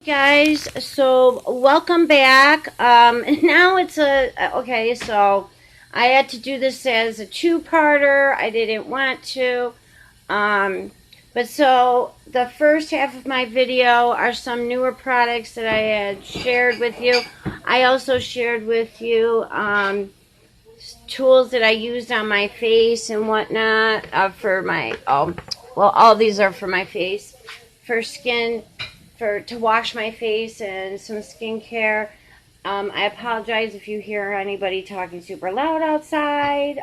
Guys, so welcome back. Now it's okay, so I had to do this as a two-parter. I didn't want to. But so the first half of my video are some newer products that I had shared with you. I also shared with you tools that I used on my face and whatnot for my, well, all these are for my face, for skin, to wash my face and some skincare. I apologize if you hear anybody talking super loud outside.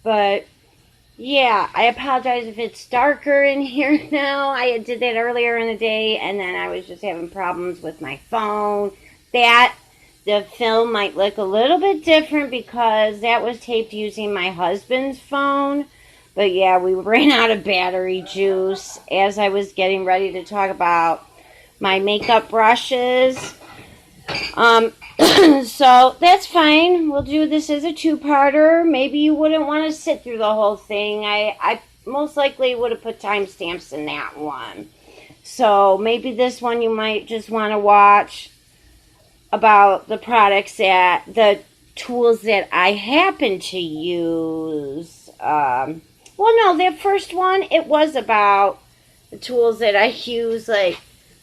But yeah, I apologize if it's darker in here now. I did that earlier in the day, and then I was just having problems with my phone. The film might look a little bit different because that was taped using my husband's phone. But yeah, we ran out of battery juice as I was getting ready to talk about my makeup brushes. So that's fine. We'll do this as a two-parter. Maybe you wouldn't want to sit through the whole thing. I most likely would have put timestamps in that one. So maybe this one you might just want to watch about the the tools that I happen to use. Well, no, that first one, it was about the tools that I use, like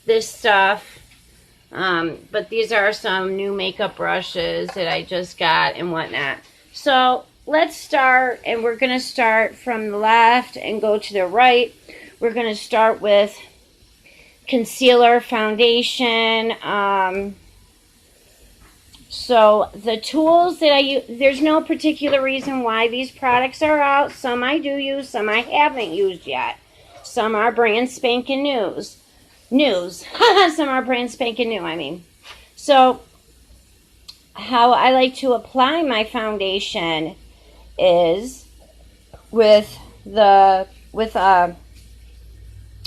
this stuff. But these are some new makeup brushes that I just got and whatnot. So let's start, and we're going to start from the left and go to the right. We're going to start with concealer, foundation. So the tools that I use, there's no particular reason why these products are out. Some I do use, some I haven't used yet. Some are brand spanking news. Some are brand spanking new, I mean. So how I like to apply my foundation is with a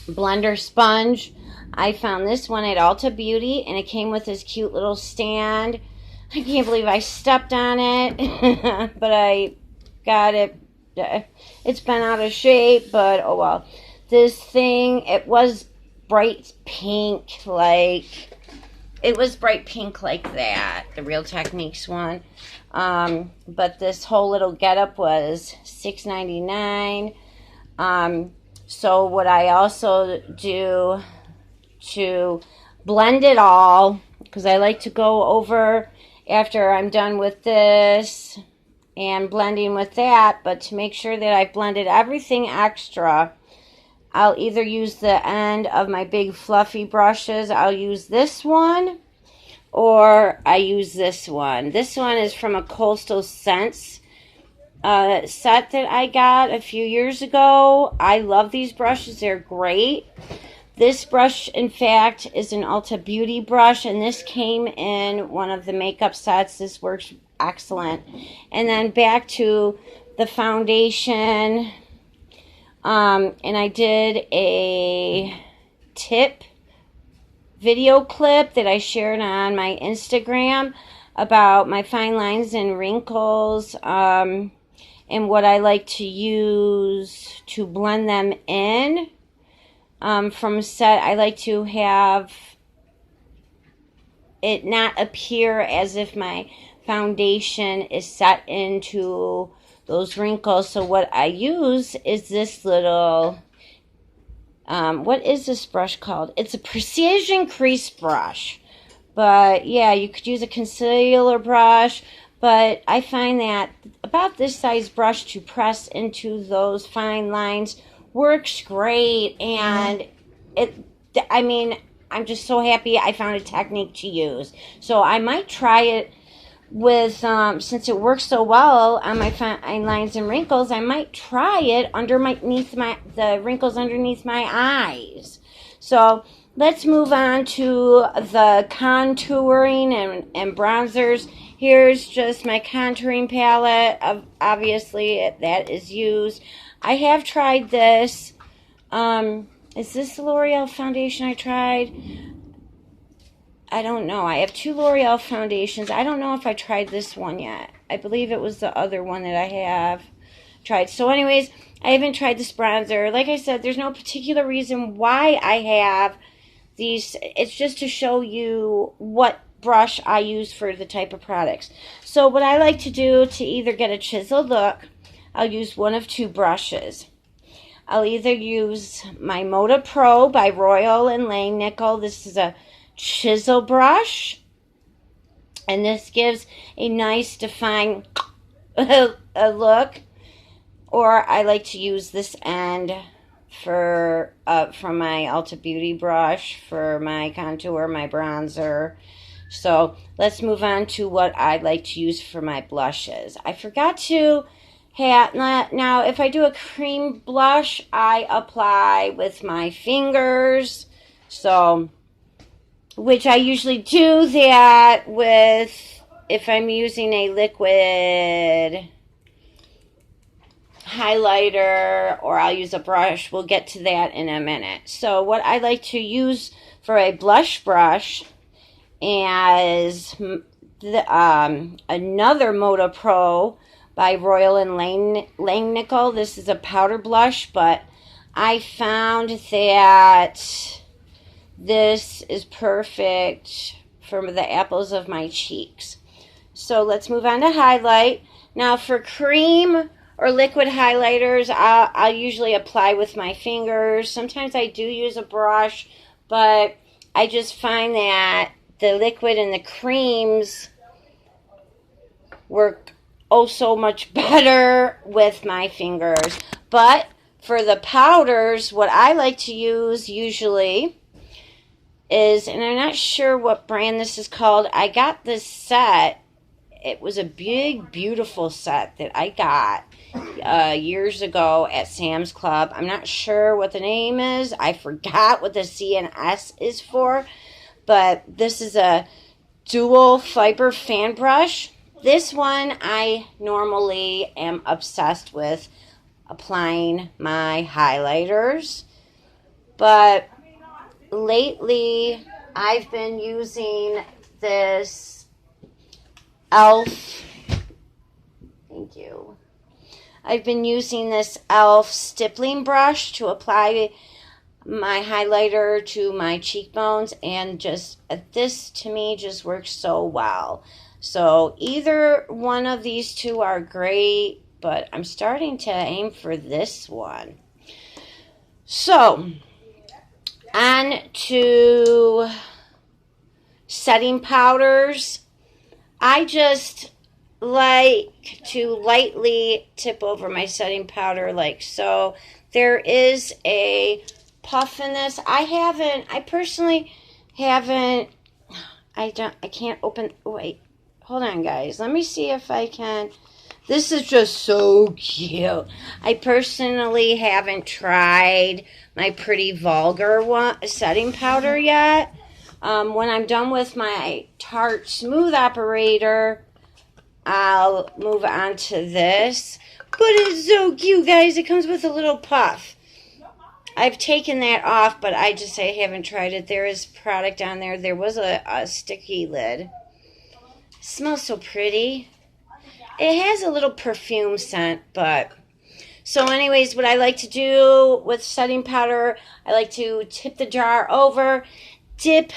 blender sponge. I found this one at Ulta Beauty, and it came with this cute little stand. I can't believe I stepped on it, but I got it. It's been out of shape, but oh well. This thing, it was bright pink, like that, the Real Techniques one. But this whole little getup was $6.99. So what I also do to blend it all, because I like to go over after I'm done with this and blending with that, but to make sure that I've blended everything extra, I'll either use the end of my big fluffy brushes. I'll use this one, or I use this one. This one is from a Coastal Scents set that I got a few years ago. I love these brushes. They're great. This brush, in fact, is an Ulta Beauty brush, and this came in one of the makeup sets. This works excellent. And then back to the foundation. And I did a tip video clip that I shared on my Instagram about my fine lines and wrinkles, and what I like to use to blend them in. From set, I like to have it not appear as if my foundation is set into those wrinkles. So what I use is this little, what is this brush called? It's a precision crease brush. But yeah, you could use a concealer brush, but I find that about this size brush to press into those fine lines works great. And I'm just so happy I found a technique to use. So I might try it with, since it works so well on my fine lines and wrinkles, I might try it underneath the wrinkles underneath my eyes. So let's move on to the contouring and bronzers. Here's just my contouring palette. Obviously, that is used. I have tried this. Is this the L'Oreal foundation I tried? I don't know. I have two L'Oreal foundations. I don't know if I tried this one yet. I believe it was the other one that I have tried. So anyways, I haven't tried this bronzer. Like I said, there's no particular reason why I have these, it's just to show you what brush I use for the type of products. So what I like to do to either get a chiseled look, I'll use one of two brushes. I'll either use my Moda Pro by Royal and Langnickel. This is a chisel brush, and this gives a nice defined a look. Or I like to use this end for from my Ulta Beauty brush for my contour, my bronzer. So let's move on to what I like to use for my blushes. I forgot to have, now if I do a cream blush, I apply with my fingers. So, which I usually do that with, if I'm using a liquid highlighter, or I'll use a brush. We'll get to that in a minute. So what I like to use for a blush brush is another Moda Pro by Royal and Langnickel. This is a powder blush, but I found that this is perfect for the apples of my cheeks. So let's move on to highlight. Now for cream or liquid highlighters, I'll usually apply with my fingers. Sometimes I do use a brush, but I just find that the liquid and the creams work oh so much better with my fingers. But for the powders, what I like to use usually is, and I'm not sure what brand this is called. I got this set. It was a big, beautiful set that I got years ago at Sam's Club. I'm not sure what the name is. I forgot what the C and S is for. But this is a dual fiber fan brush. This one I normally am obsessed with applying my highlighters. But lately I've been using this thank you. I've been using this e.l.f. stippling brush to apply my highlighter to my cheekbones, and just this to me just works so well. So either one of these two are great, but I'm starting to aim for this one. So on to setting powders. I just like to lightly tip over my setting powder like so. There is a puff in this. I personally haven't, I can't open, wait, hold on guys. Let me see if I can. This is just so cute. I personally haven't tried my Pretty Vulgar setting powder yet. When I'm done with my Tarte Smooth Operator, I'll move on to this. But it's so cute, guys. It comes with a little puff. I've taken that off, but I haven't tried it. There is product on there. There was a sticky lid. It smells so pretty. It has a little perfume scent, but... So anyways, what I like to do with setting powder, I like to tip the jar over, dip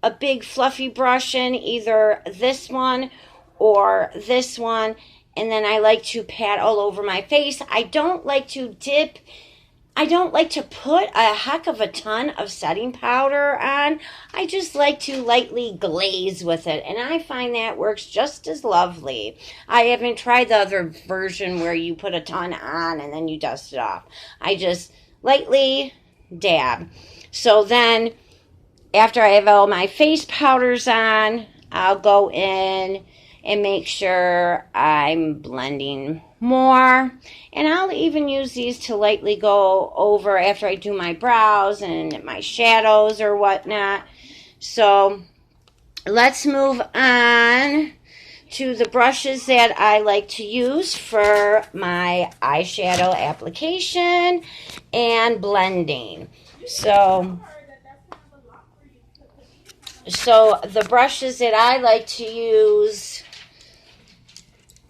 a big fluffy brush in, either this one or this one, and then I like to pat all over my face. I don't like to put a heck of a ton of setting powder on. I just like to lightly glaze with it, and I find that works just as lovely. I haven't tried the other version where you put a ton on and then you dust it off. I just lightly dab. So then, after I have all my face powders on, I'll go in and make sure I'm blending more. And I'll even use these to lightly go over after I do my brows and my shadows or whatnot. So let's move on to the brushes that I like to use for my eyeshadow application and blending. So the brushes that I like to use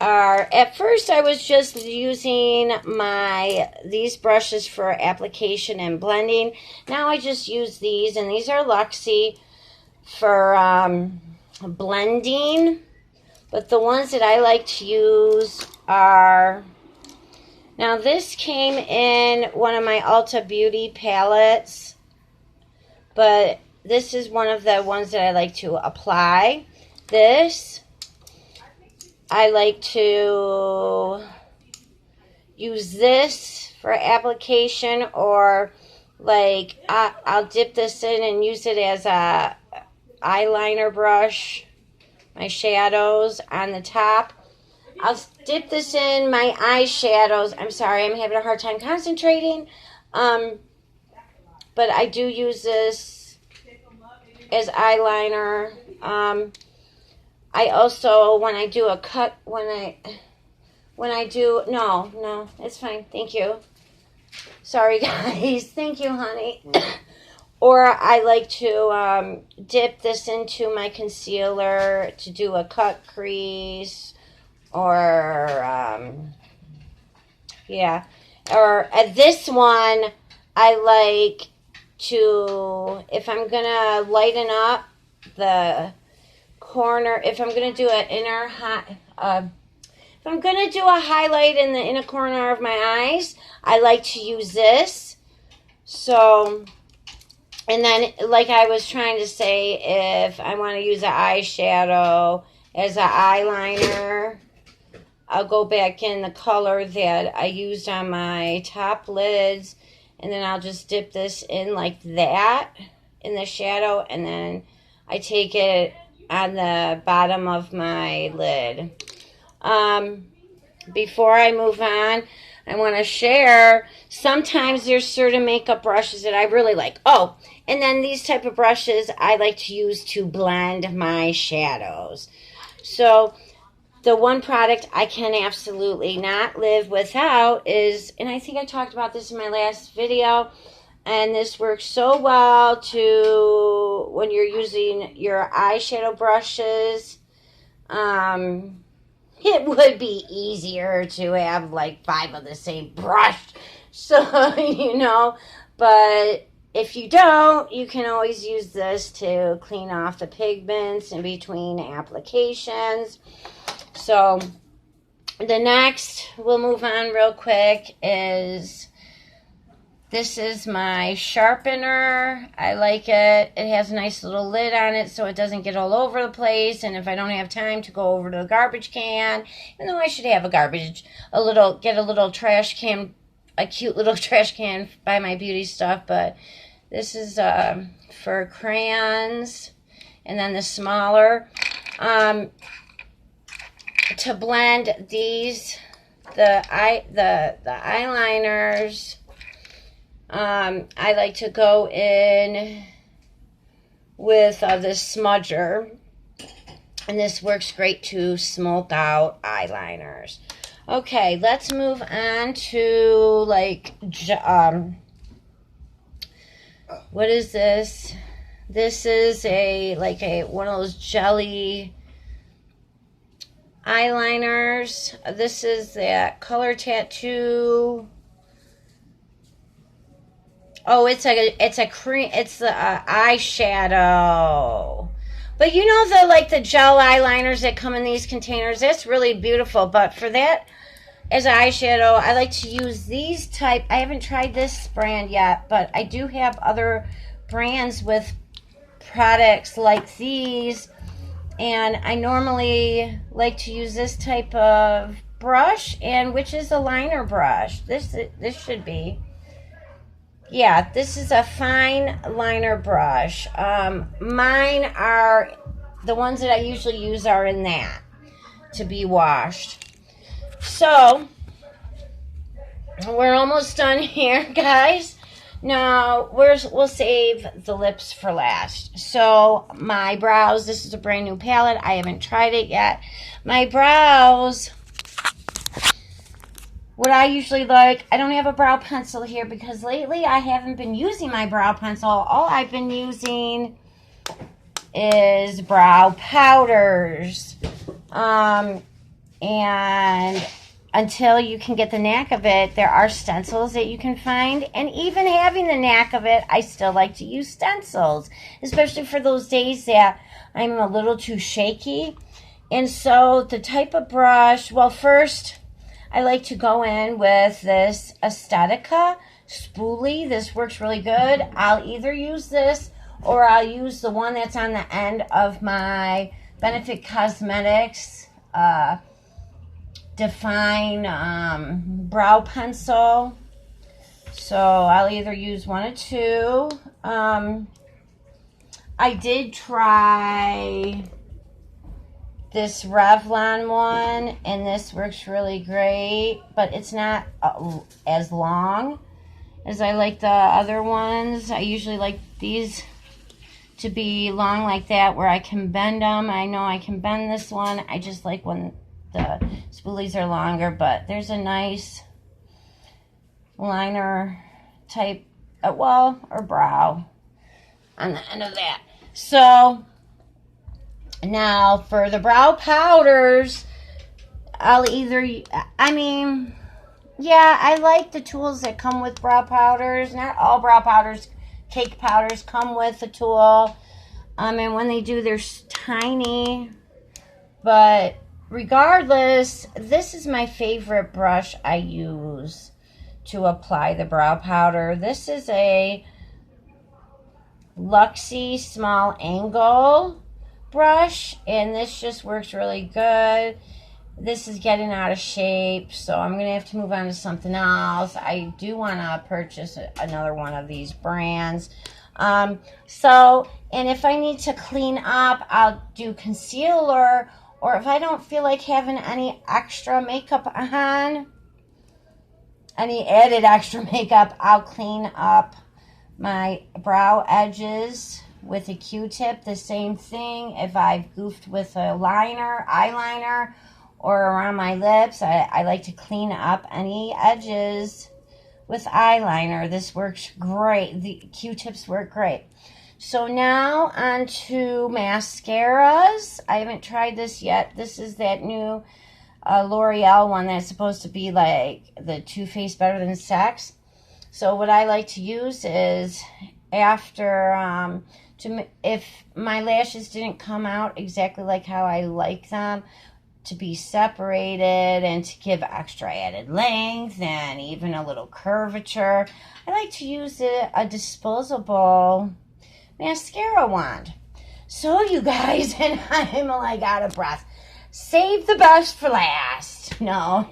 are, at first I was just using these brushes for application and blending. Now I just use these, and these are Luxie for blending. But the ones that I like to use are, now this came in one of my Ulta Beauty palettes, but this is one of the ones that I like to apply. This, I like to use this for application, or like I'll dip this in and use it as a eyeliner brush, my shadows on the top. I'll dip this in my eyeshadows. I'm sorry, I'm having a hard time concentrating. But I do use this as eyeliner. I also, when I do a cut, no, it's fine. Thank you. Sorry, guys. Thank you, honey. Or I like to dip this into my concealer to do a cut crease, or yeah. Or this one, I like to, if I'm gonna lighten up the corner, if I'm gonna do an if I'm gonna do a highlight in the inner corner of my eyes, I like to use this. So, and then, like I was trying to say, if I want to use an eyeshadow as an eyeliner, I'll go back in the color that I used on my top lids, and then I'll just dip this in like that in the shadow, and then I take it on the bottom of my lid. Before I move on, I want to share, sometimes there's certain makeup brushes that I really like. Oh, and then these type of brushes I like to use to blend my shadows. So the one product I can absolutely not live without is, and I think I talked about this in my last video, and this works so well to when you're using your eyeshadow brushes. It would be easier to have like 5 of the same brush, so you know, but if you don't, you can always use this to clean off the pigments in between applications. So the next, we'll move on real quick, is this is my sharpener. I like it. It has a nice little lid on it so it doesn't get all over the place. And if I don't have time to go over to the garbage can, even though I should have get a little trash can, a cute little trash can by my beauty stuff. But this is for crayons, and then the smaller. To blend these, the eyeliners, I like to go in with this smudger, and this works great to smoke out eyeliners. Okay, let's move on to like what is this? This is one of those jelly eyeliners. This is that Color Tattoo. Oh, it's a cream. It's the eyeshadow. But you know the gel eyeliners that come in these containers. That's really beautiful. But for that as an eyeshadow, I like to use these type. I haven't tried this brand yet, but I do have other brands with products like these. And I normally like to use this type of brush, and which is a liner brush. This should be. Yeah, this is a fine liner brush. Mine are, the ones that I usually use are in that to be washed. So, we're almost done here, guys. Now, we'll save the lips for last. So, my brows, this is a brand new palette. I haven't tried it yet. My brows, what I usually like, I don't have a brow pencil here because lately I haven't been using my brow pencil. All I've been using is brow powders. And until you can get the knack of it, there are stencils that you can find. And even having the knack of it, I still like to use stencils, especially for those days that I'm a little too shaky. And so the type of brush, well, first I like to go in with this Aesthetica spoolie. This works really good. I'll either use this or I'll use the one that's on the end of my Benefit Cosmetics Define brow pencil. So I'll either use one or two. I did try this Revlon one, and this works really great, but it's not as long as I like the other ones. I usually like these to be long like that, where I can bend them. I know I can bend this one. I just like when the spoolies are longer, but there's a nice liner type, or brow on the end of that. So now for the brow powders, I like the tools that come with brow powders. Not all brow powders, cake powders, come with a tool. And when they do, they're tiny. But regardless, this is my favorite brush I use to apply the brow powder. This is a Luxie small angle brush, and this just works really good. This is getting out of shape, so I'm going to have to move on to something else. I do want to purchase another one of these brands. And if I need to clean up, I'll do concealer, or if I don't feel like having any extra makeup on, any added extra makeup, I'll clean up my brow edges with a Q-tip. The same thing if I've goofed with a eyeliner, or around my lips. I like to clean up any edges with eyeliner. This works great. The Q-tips work great. So now on to mascaras. I haven't tried this yet. This is that new L'Oreal one that's supposed to be like the Too Faced Better Than Sex. So what I like to use is after, if my lashes didn't come out exactly like how I like them, to be separated and to give extra added length and even a little curvature, I like to use a disposable mascara wand. So you guys, and I'm like out of breath. Save the best for last. No,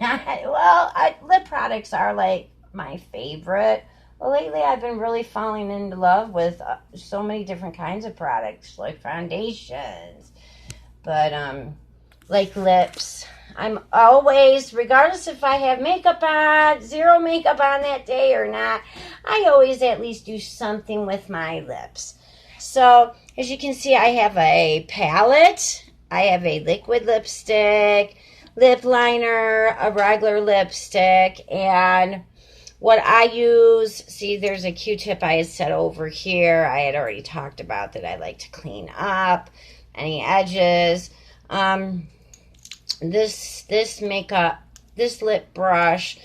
lip products are like my favorite. Well, lately I've been really falling into love with so many different kinds of products, like foundations, but like lips. I'm always, regardless if I have makeup on, zero makeup on that day or not, I always at least do something with my lips. So, as you can see, I have a palette, I have a liquid lipstick, lip liner, a regular lipstick, and what I use, see, there's a Q-tip I had set over here. I had already talked about that I like to clean up any edges. This lip brush,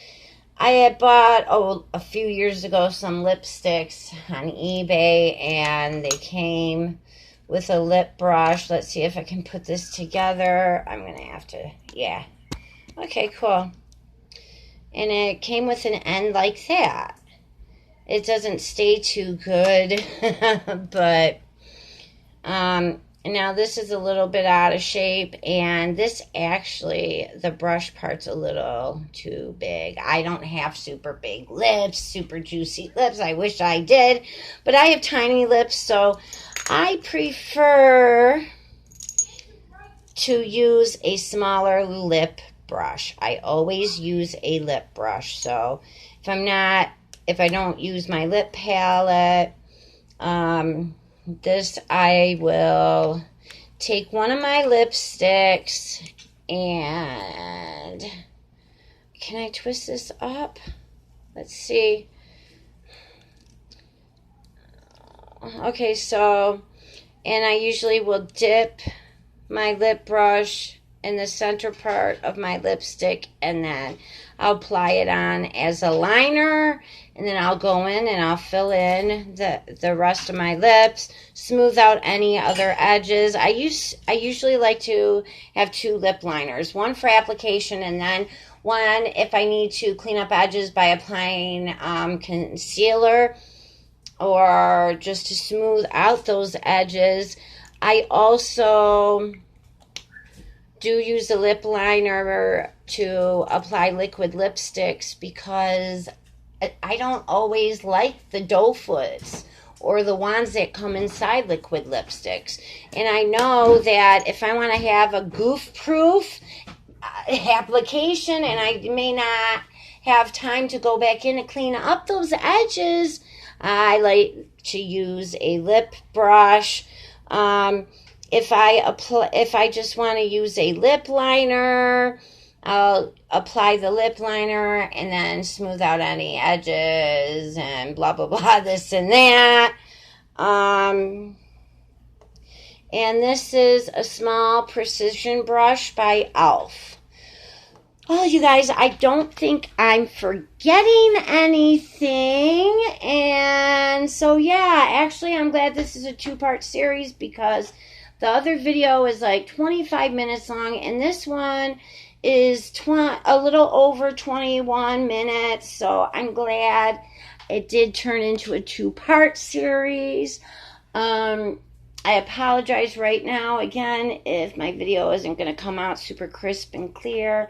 I had bought a few years ago some lipsticks on eBay, and they came with a lip brush. Let's see if I can put this together. I'm gonna have to, yeah. Okay, cool. And it came with an end like that. It doesn't stay too good, but now this is a little bit out of shape, and this actually, the brush part's a little too big. I don't have super big lips, super juicy lips. I wish I did, but I have tiny lips, so I prefer to use a smaller lip brush. I always use a lip brush. So if I don't use my lip palette, this, I will take one of my lipsticks and, can I twist this up? Let's see. Okay, so, and I usually will dip my lip brush in the center part of my lipstick, and then I'll apply it on as a liner, and then I'll go in and I'll fill in the rest of my lips, smooth out any other edges. I usually like to have 2 lip liners, one for application and then one if I need to clean up edges by applying concealer or just to smooth out those edges. I also do use a lip liner to apply liquid lipsticks because I don't always like the doe foots or the ones that come inside liquid lipsticks. And I know that if I want to have a goof-proof application and I may not have time to go back in and clean up those edges, I like to use a lip brush. If I just want to use a lip liner, I'll apply the lip liner and then smooth out any edges and blah, blah, blah, this and that. And this is a small precision brush by e.l.f. Oh, you guys, I don't think I'm forgetting anything. And so, yeah, actually, I'm glad this is a 2-part series because the other video is like 25 minutes long, and this one is a little over 21 minutes. So I'm glad it did turn into a 2-part series. I apologize right now, again, if my video isn't going to come out super crisp and clear.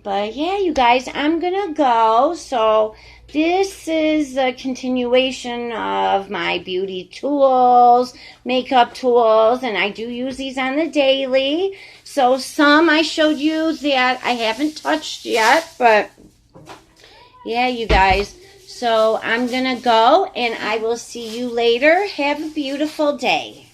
But yeah, you guys, I'm gonna go. So this is a continuation of my beauty tools, makeup tools, and I do use these on the daily. So some I showed you that I haven't touched yet, but yeah, you guys. So I'm gonna go, and I will see you later. Have a beautiful day.